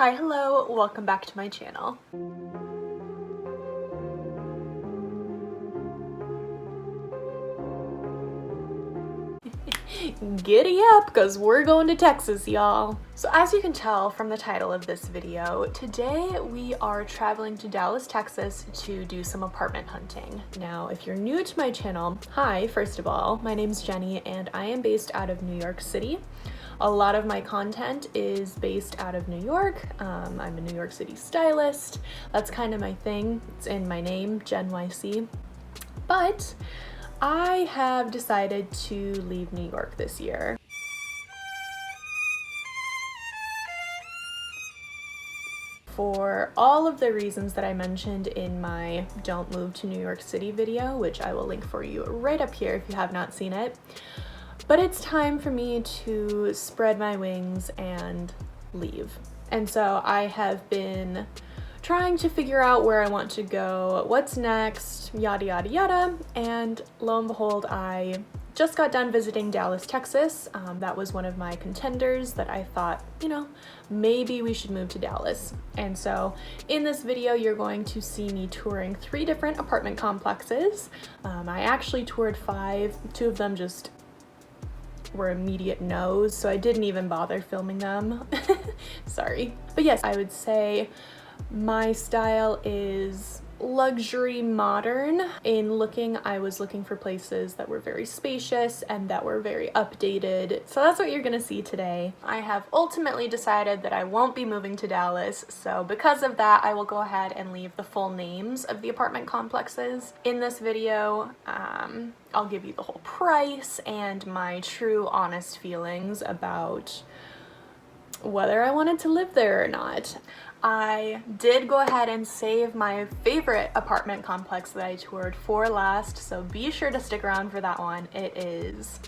Hi, hello, welcome back to my channel. Giddy up, because we're going to Texas, y'all. So as you can tell from the title of this video, today we are traveling to Dallas, Texas to do some apartment hunting. Now, if you're new to my channel, hi, first of all, my name's Jenny and I am based out of New York City. A lot of my content is based out of New York. I'm a New York City stylist. That's kind of my thing. It's in my name, Jen YC. But I have decided to leave New York this year. For all of the reasons that I mentioned in my Don't Move to New York City video, which I will link for you right up here if you have not seen it. But it's time for me to spread my wings and leave. And so I have been trying to figure out where I want to go, what's next, yada yada yada, and lo and behold, I just got done visiting Dallas, Texas. That was one of my contenders that I thought, maybe we should move to Dallas. And so in this video, you're going to see me touring 3 different apartment complexes. I actually toured 5, 2 of them just were immediate no's, so I didn't even bother filming them. Sorry. But yes, I would say my style is luxury modern. In looking, I was looking for places that were very spacious and that were very updated. So that's what you're gonna see today. I have ultimately decided that I won't be moving to Dallas, so because of that, I will go ahead and leave the full names of the apartment complexes. In this video, I'll give you the whole price and my true honest feelings about whether I wanted to live there or not. I did go ahead and save my favorite apartment complex that I toured for last, so be sure to stick around for that one. It is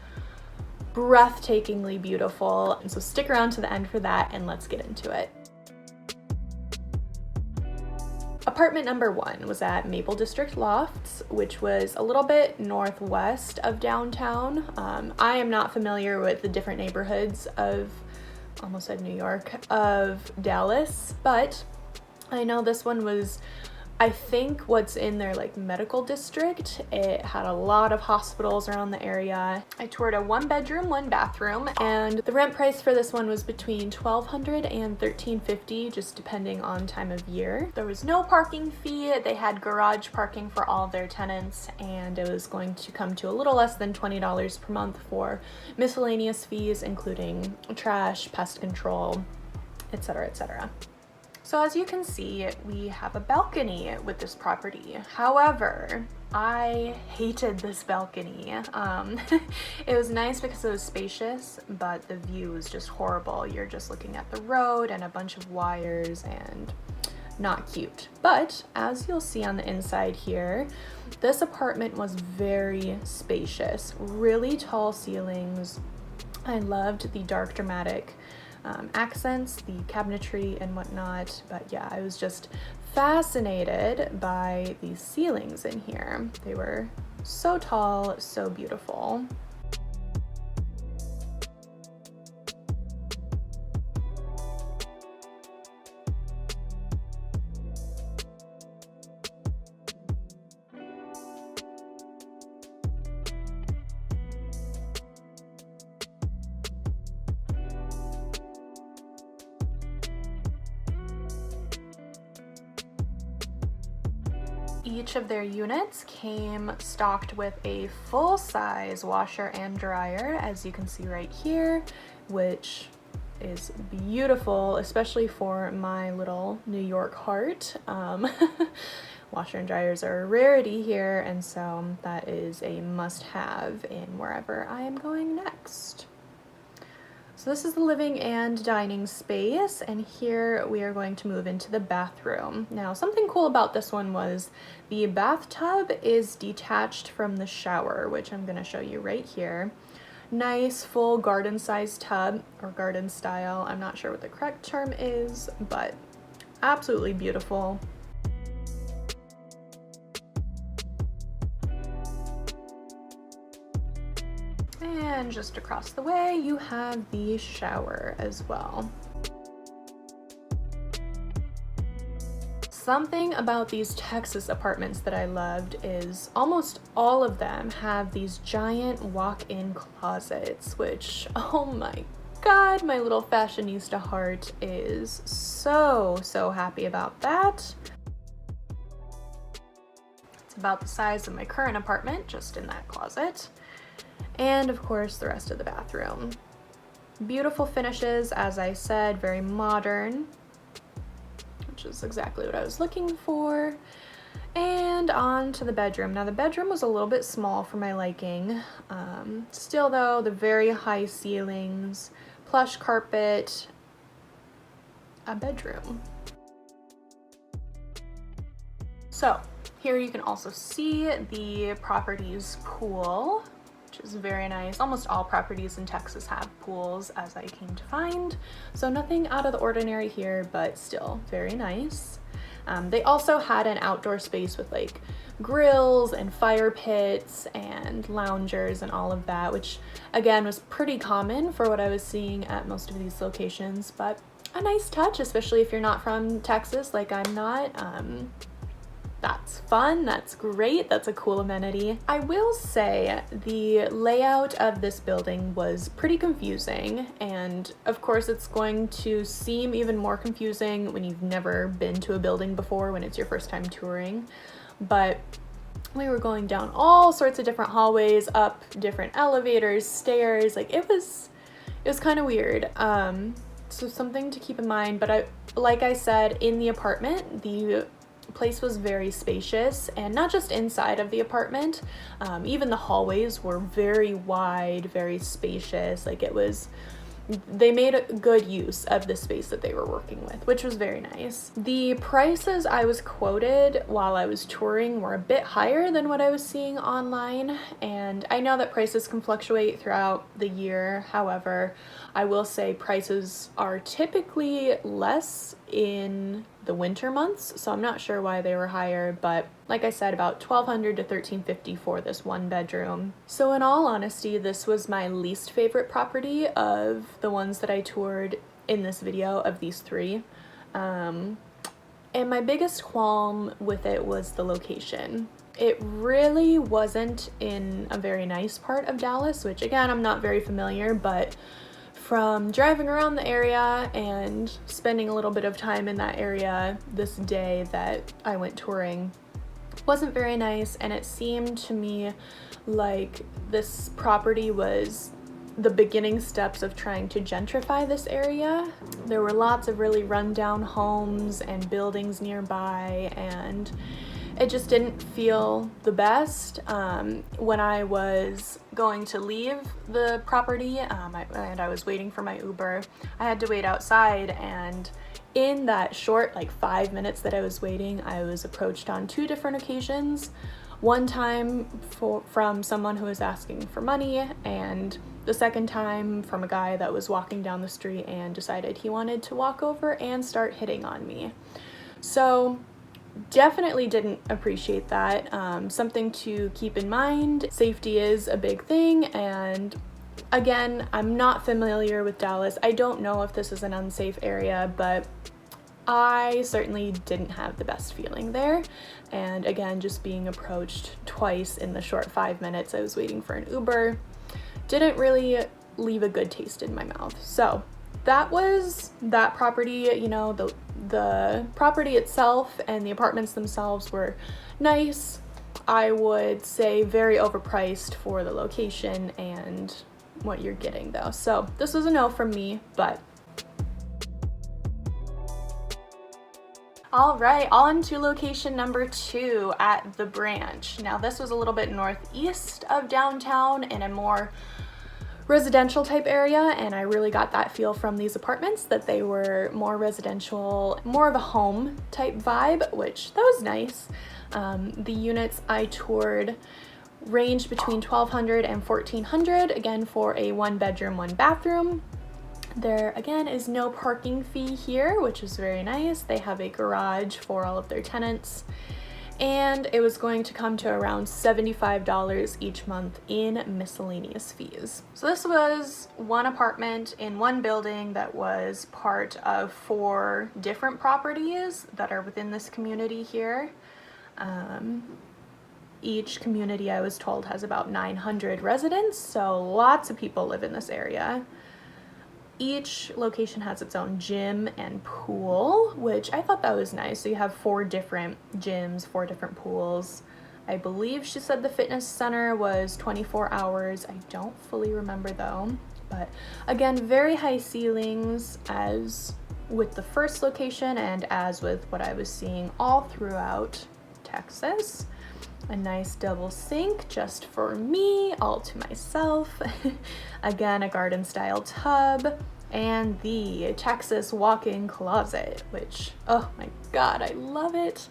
breathtakingly beautiful, and so stick around to the end for that and let's get into it. Apartment number 1 was at Maple District Lofts, which was a little bit northwest of downtown. I am not familiar with the different neighborhoods of, almost said New York, of Dallas, but I know this one was, I think, what's in their medical district. It had a lot of hospitals around the area. I toured a 1-bedroom, 1-bathroom, and the rent price for this one was between $1,200 and $1,350, just depending on time of year. There was no parking fee. They had garage parking for all of their tenants, and it was going to come to a little less than $20 per month for miscellaneous fees, including trash, pest control, etc., etc. So as you can see, we have a balcony with this property. However, I hated this balcony. It was nice because it was spacious, but the view was just horrible. You're just looking at the road and a bunch of wires and not cute. But as you'll see on the inside here, this apartment was very spacious, really tall ceilings. I loved the dark dramatic accents, the cabinetry and whatnot, but yeah, I was just fascinated by these ceilings in here. They were so tall, so beautiful. Each of their units came stocked with a full-size washer and dryer, as you can see right here, which is beautiful, especially for my little New York heart. Washer and dryers are a rarity here, and so that is a must-have in wherever I am going next. So this is the living and dining space, and here we are going to move into the bathroom. Now, something cool about this one was the bathtub is detached from the shower, which I'm going to show you right here. Nice full garden-sized tub, or garden style. I'm not sure what the correct term is, but absolutely beautiful. And just across the way, you have the shower as well. Something about these Texas apartments that I loved is almost all of them have these giant walk-in closets, which, oh my God, my little fashionista heart is so happy about that. It's about the size of my current apartment, just in that closet. And of course, the rest of the bathroom. Beautiful finishes, as I said, very modern, which is exactly what I was looking for. And on to the bedroom. Now the bedroom was a little bit small for my liking. Still though, the very high ceilings, plush carpet, a bedroom. So here you can also see the property's pool, which is very nice. Almost all properties in Texas have pools, as I came to find. So nothing out of the ordinary here, but still very nice. They also had an outdoor space with like grills and fire pits and loungers and all of that, which again was pretty common for what I was seeing at most of these locations, but a nice touch, especially if you're not from Texas like I'm not. That's fun, that's great, that's a cool amenity. I will say the layout of this building was pretty confusing, and of course it's going to seem even more confusing when you've never been to a building before, when it's your first time touring. But we were going down all sorts of different hallways, up different elevators, stairs, like it was kind of weird. So something to keep in mind, but like I said, in the apartment, the place was very spacious, and not just inside of the apartment, even the hallways were very wide, very spacious. Like they made a good use of the space that they were working with, which was very nice. The prices I was quoted while I was touring were a bit higher than what I was seeing online, and I know that prices can fluctuate throughout the year. However, I will say prices are typically less in the winter months, so I'm not sure why they were higher, but like I said, about $1,200 to $1,350 for this one bedroom. So in all honesty, this was my least favorite property of the ones that I toured in this video of these three. And my biggest qualm with it was the location. It really wasn't in a very nice part of Dallas, which again, I'm not very familiar, but from driving around the area and spending a little bit of time in that area this day that I went touring, wasn't very nice, and it seemed to me like this property was the beginning steps of trying to gentrify this area. There were lots of really rundown homes and buildings nearby, and it just didn't feel the best. When I was going to leave the property and I was waiting for my Uber, I had to wait outside, and in that short, like 5 minutes that I was waiting, I was approached on 2 different occasions. One time from someone who was asking for money, and the second time from a guy that was walking down the street and decided he wanted to walk over and start hitting on me. So definitely didn't appreciate that. Something to keep in mind. Safety is a big thing, and again, I'm not familiar with Dallas. I don't know if this is an unsafe area, but I certainly didn't have the best feeling there. And again, just being approached twice in the short 5 minutes I was waiting for an Uber didn't really leave a good taste in my mouth. So that was that property. You know, the property itself and the apartments themselves were nice. I would say very overpriced for the location and what you're getting though. So this was a no from me, but all right, on to location number 2 at The Branch. Now this was a little bit northeast of downtown in a more residential type area, and I really got that feel from these apartments that they were more residential, more of a home type vibe, which that was nice. The units I toured ranged between $1,200 and $1,400, again for a 1-bedroom, 1-bathroom. There again is no parking fee here, which is very nice. They have a garage for all of their tenants. and it was going to come to around $75 each month in miscellaneous fees. So this was one apartment in one building that was part of 4 different properties that are within this community here. Each community, I was told, has about 900 residents, so lots of people live in this area. Each location has its own gym and pool, which I thought that was nice. So you have 4 different gyms, 4 different pools. I believe she said the fitness center was 24 hours. I don't fully remember though. But again, very high ceilings as with the first location and as with what I was seeing all throughout Texas. A nice double sink just for me, all to myself. Again, a garden style tub and the Texas walk-in closet, which, oh my God, I love it.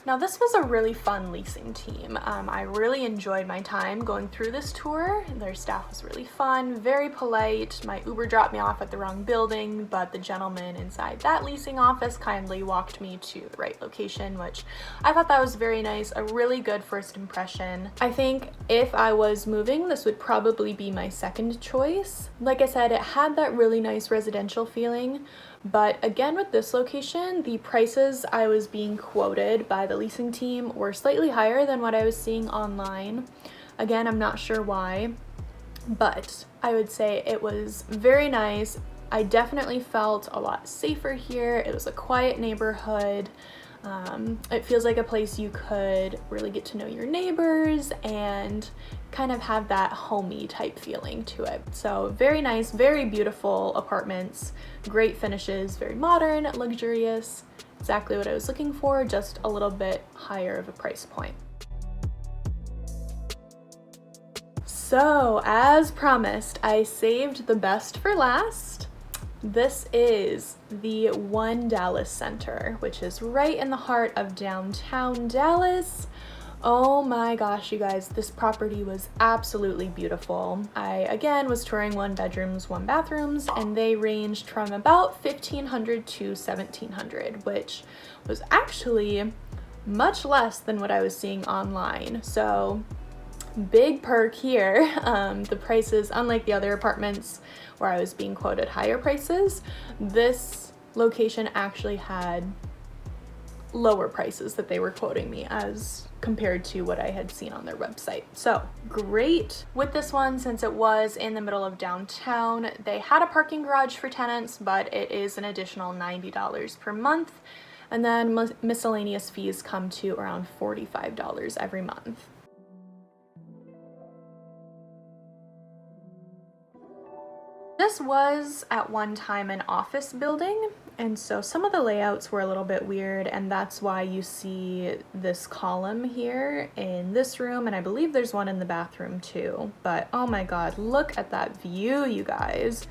Now this was a really fun leasing team. I really enjoyed my time going through this tour. Their staff was really fun, very polite. My Uber dropped me off at the wrong building, but the gentleman inside that leasing office kindly walked me to the right location, which I thought that was very nice, a really good first impression. I think if I was moving, this would probably be my second choice. Like I said, it had that really nice residential feeling. But again, with this location, the prices I was being quoted by the leasing team were slightly higher than what I was seeing online. Again, I'm not sure why, but I would say it was very nice. I definitely felt a lot safer here. It was a quiet neighborhood. It feels like a place you could really get to know your neighbors and kind of have that homey type feeling to it. So very nice, very beautiful apartments, great finishes, very modern, luxurious, exactly what I was looking for, just a little bit higher of a price point. So as promised, I saved the best for last. This is the One Dallas Center, which is right in the heart of downtown Dallas. Oh my gosh, you guys, this property was absolutely beautiful. I, again, was touring 1 bedrooms, 1 bathrooms, and they ranged from about $1,500 to $1,700, which was actually much less than what I was seeing online. So big perk here. The prices, unlike the other apartments where I was being quoted higher prices, this location actually had lower prices that they were quoting me as compared to what I had seen on their website. So great with this one, since it was in the middle of downtown. They had a parking garage for tenants, but it is an additional $90 per month. And then miscellaneous fees come to around $45 every month. This was at one time an office building, and so some of the layouts were a little bit weird, and that's why you see this column here in this room, and I believe there's one in the bathroom too. But oh my God, look at that view, you guys.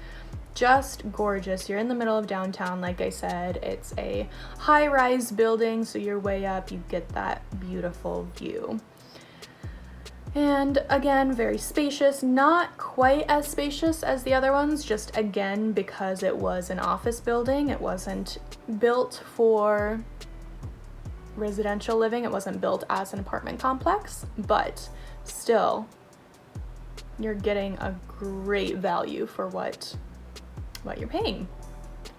Just gorgeous. You're in the middle of downtown, like I said. It's a high-rise building, so you're way up, you get that beautiful view. And again, very spacious, not quite as spacious as the other ones, just again, because it was an office building. It wasn't built for residential living. It wasn't built as an apartment complex, but still, you're getting a great value for what you're paying.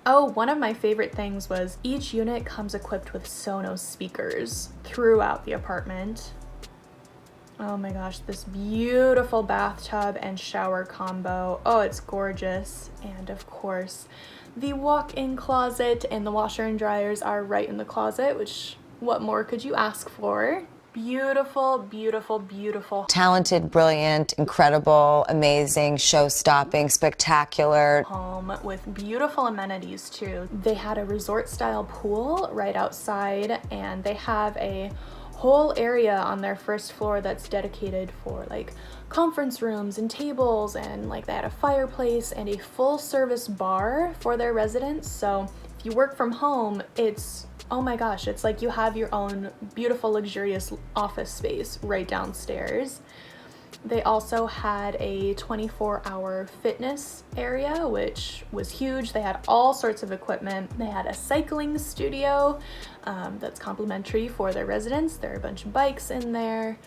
Oh, one of my favorite things was each unit comes equipped with Sonos speakers throughout the apartment. Oh my gosh, this beautiful bathtub and shower combo. Oh, it's gorgeous. And of course, the walk-in closet and the washer and dryers are right in the closet, which what more could you ask for? Beautiful, beautiful, beautiful. Talented, brilliant, incredible, amazing, show-stopping, spectacular. Home with beautiful amenities too. They had a resort-style pool right outside, and they have a whole area on their first floor that's dedicated for like conference rooms and tables, and like they had a fireplace and a full service bar for their residents. So if you work from home, it's, oh my gosh, it's like you have your own beautiful luxurious office space right downstairs. They also had a 24-hour fitness area, which was huge. They had all sorts of equipment. They had a cycling studio that's complimentary for their residents. There are a bunch of bikes in there,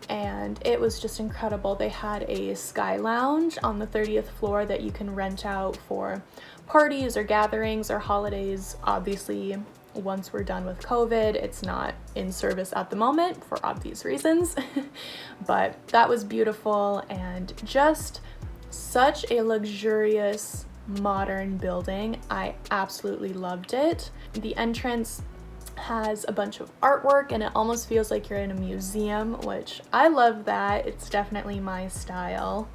and it was just incredible. They had a sky lounge on the 30th floor that you can rent out for parties or gatherings or holidays. Obviously, once we're done with COVID, it's not in service at the moment for obvious reasons, but that was beautiful and just such a luxurious modern building. I absolutely loved it. The entrance has a bunch of artwork and it almost feels like you're in a museum, which I love that. It's definitely my style.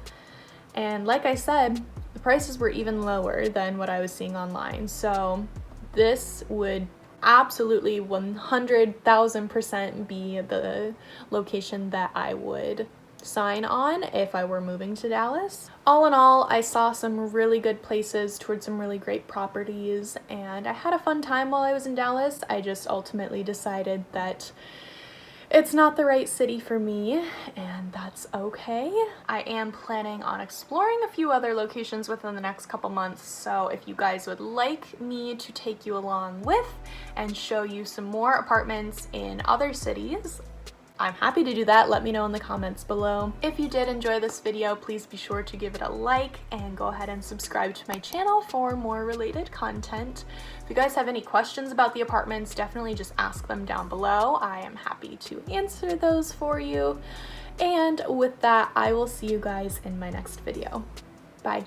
And like I said, the prices were even lower than what I was seeing online. So this would absolutely 100,000% be the location that I would sign on if I were moving to Dallas. All in all, I saw some really good places, toured some really great properties, and I had a fun time while I was in Dallas. I just ultimately decided that it's not the right city for me, and that's okay. I am planning on exploring a few other locations within the next couple months, so if you guys would like me to take you along with and show you some more apartments in other cities, I'm happy to do that. Let me know in the comments below. If you did enjoy this video, please be sure to give it a like and go ahead and subscribe to my channel for more related content. If you guys have any questions about the apartments, definitely just ask them down below. I am happy to answer those for you. And with that, I will see you guys in my next video. Bye.